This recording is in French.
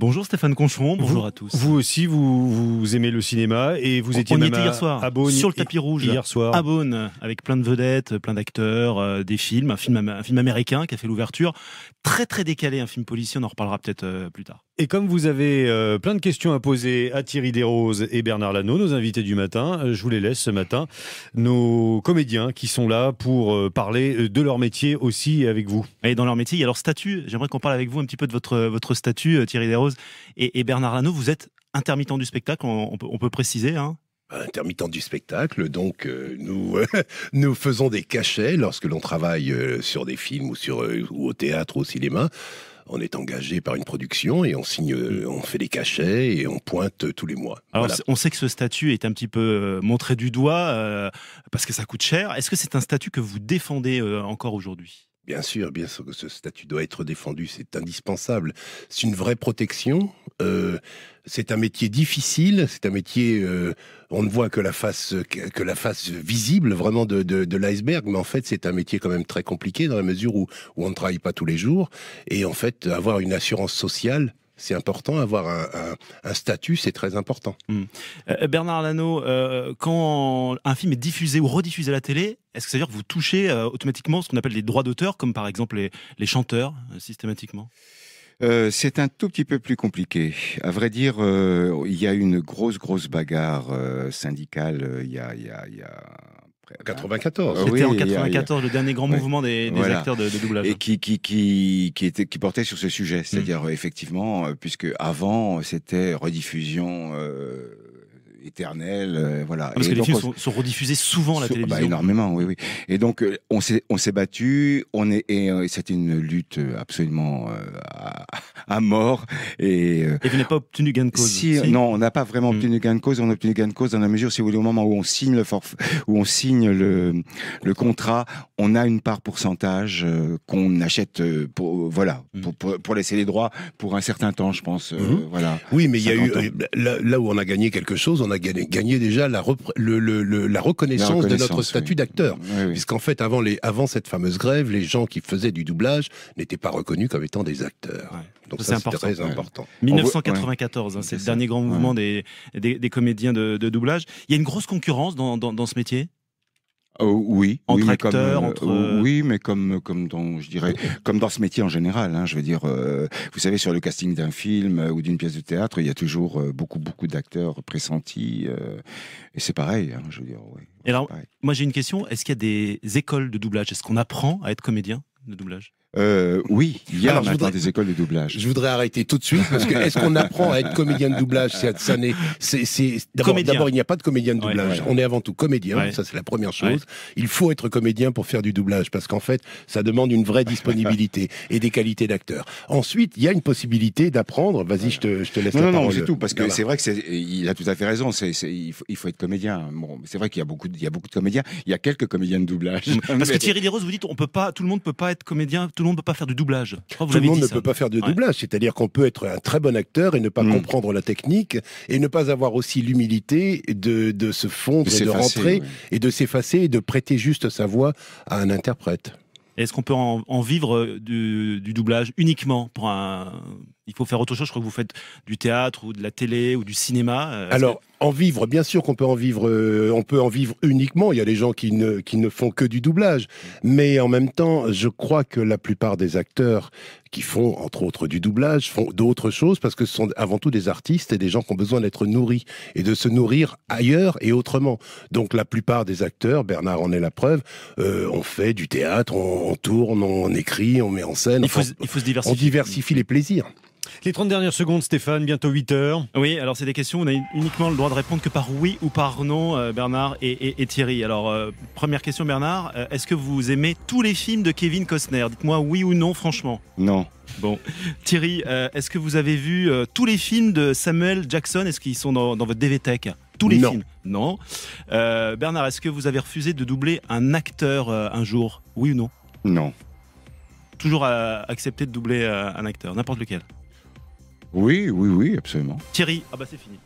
Bonjour Stéphane Concheron, bonjour à tous. Vous aussi, vous aimez le cinéma et vous étiez même hier soir, à Beaune, sur le tapis rouge, hier soir. à Beaune, avec plein de vedettes, plein d'acteurs, des films, un film américain qui a fait l'ouverture, très très décalé, un film policier, on en reparlera peut-être plus tard. Et comme vous avez plein de questions à poser à Thierry Desroses et Bernard Lano, nos invités du matin, je vous les laisse ce matin, nos comédiens qui sont là pour parler de leur métier aussi avec vous. Et dans leur métier, il y a leur statut. J'aimerais qu'on parle avec vous un petit peu de votre statut, Thierry Desroses et Bernard Lano. Vous êtes intermittent du spectacle, on peut préciser, hein. Intermittent du spectacle, donc nous faisons des cachets lorsque l'on travaille sur des films ou au théâtre ou au cinéma. On est engagé par une production et on signe, on fait des cachets et on pointe tous les mois. Alors voilà. On sait que ce statut est un petit peu montré du doigt parce que ça coûte cher. Est-ce que c'est un statut que vous défendez encore aujourd'hui ? Bien sûr que ce statut doit être défendu, c'est indispensable. C'est une vraie protection. C'est un métier difficile, c'est un métier. On ne voit que la face visible vraiment de l'iceberg, mais en fait c'est un métier quand même très compliqué dans la mesure où on ne travaille pas tous les jours. Et en fait, avoir une assurance sociale, c'est important, avoir un statut, c'est très important. Bernard Lano, quand un film est diffusé ou rediffusé à la télé, est-ce que ça veut dire que vous touchez automatiquement ce qu'on appelle les droits d'auteur, comme par exemple les chanteurs, systématiquement ? C'est un tout petit peu plus compliqué. À vrai dire, il y a une grosse bagarre syndicale il y a 94. C'était en 94, le dernier grand mouvement des acteurs de doublage. Et qui portait sur ce sujet. C'est-à-dire, effectivement, puisque avant, c'était rediffusion éternelle, voilà. Parce que les films sont rediffusés souvent à la télévision. Énormément, oui. Et donc, on s'est battu, c'était une lutte absolument à mort. Et vous n'avez pas obtenu gain de cause. Non, on n'a pas vraiment obtenu gain de cause. On a obtenu gain de cause dans la mesure, si vous voulez, au moment où on signe le forfait, où on signe le contrat, on a une part pourcentage qu'on achète pour laisser les droits pour un certain temps, je pense. Voilà. Oui, mais il y a eu là où on a gagné quelque chose, on a gagné déjà la reconnaissance de notre statut d'acteur. Oui. Puisqu'en fait, avant cette fameuse grève, les gens qui faisaient du doublage n'étaient pas reconnus comme étant des acteurs. Ouais. Donc ça, c'est très important. 1994, c'est le dernier grand mouvement des comédiens de doublage. Il y a une grosse concurrence dans ce métier ? Oui, entre acteurs, oui, mais comme dans ce métier en général, hein, je veux dire, vous savez, sur le casting d'un film ou d'une pièce de théâtre, il y a toujours beaucoup d'acteurs pressentis, et c'est pareil, hein, je veux dire. Ouais, et alors, moi j'ai une question, est-ce qu'il y a des écoles de doublage ? Est-ce qu'on apprend à être comédien de doublage ? Oui, il y a maintenant des écoles de doublage. Je voudrais arrêter tout de suite parce que est-ce qu'on apprend à être comédien de doublage ? D'abord, il n'y a pas de comédien de doublage. On est avant tout comédien, ça c'est la première chose. Il faut être comédien pour faire du doublage parce qu'en fait, ça demande une vraie disponibilité et des qualités d'acteur. Ensuite, il y a une possibilité d'apprendre. Vas-y, je te laisse la parole. Non, c'est tout parce que c'est vrai que il a tout à fait raison. Il faut être comédien. Bon, c'est vrai qu'il y a beaucoup de comédiens. Il y a quelques comédiens de doublage. Parce que Thierry Desroses, vous dites, tout le monde peut pas être comédien. Tout le monde ne peut pas faire du doublage. Tout le monde ne peut pas faire de doublage. C'est-à-dire qu'on peut être un très bon acteur et ne pas comprendre la technique et ne pas avoir aussi l'humilité de se fondre et de rentrer et de s'effacer et de prêter juste sa voix à un interprète. Est-ce qu'on peut en vivre du doublage uniquement pour il faut faire autre chose. Je crois que vous faites du théâtre ou de la télé ou du cinéma. Alors, en vivre, bien sûr qu'on peut en vivre. On peut en vivre uniquement. Il y a des gens qui ne font que du doublage. Mais en même temps, je crois que la plupart des acteurs qui font, entre autres, du doublage, font d'autres choses parce que ce sont avant tout des artistes et des gens qui ont besoin d'être nourris et de se nourrir ailleurs et autrement. Donc, la plupart des acteurs, Bernard en est la preuve, on fait du théâtre, on tourne, on écrit, on met en scène. Il faut se diversifier. On diversifie les plaisirs. Les 30 dernières secondes, Stéphane, bientôt 8h. Oui, alors c'est des questions, on a uniquement le droit de répondre que par oui ou par non, Bernard et Thierry. Alors, première question, Bernard, est-ce que vous aimez tous les films de Kevin Costner ? Dites-moi oui ou non, franchement. Non. Bon. Thierry, est-ce que vous avez vu tous les films de Samuel Jackson ? Est-ce qu'ils sont dans votre DV-Tech ? Tous les films ? Non. Bernard, est-ce que vous avez refusé de doubler un acteur un jour ? Oui ou non ? Non. Toujours accepter de doubler un acteur, n'importe lequel ? Oui, absolument. Thierry, c'est fini.